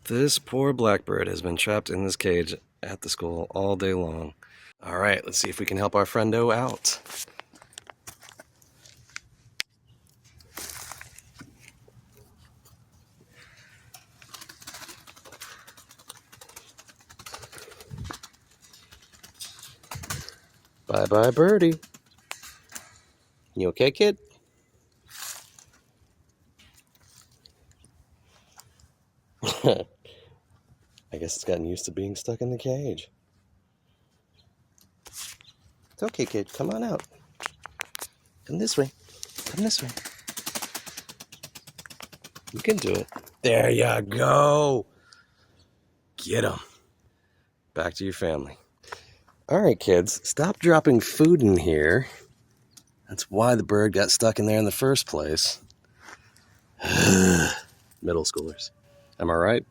This poor blackbird has been trapped in this cage at the school all day long. All right, let's see if we can help our friendo out. Bye-bye, birdie. You okay, kid? I guess it's gotten used to being stuck in the cage. It's okay, kid. Come on out. Come this way. Come this way. You can do it. There you go. Get him. Back to your family. All right, kids. Stop dropping food in here. That's why the bird got stuck in there in the first place. Middle schoolers. Am I right?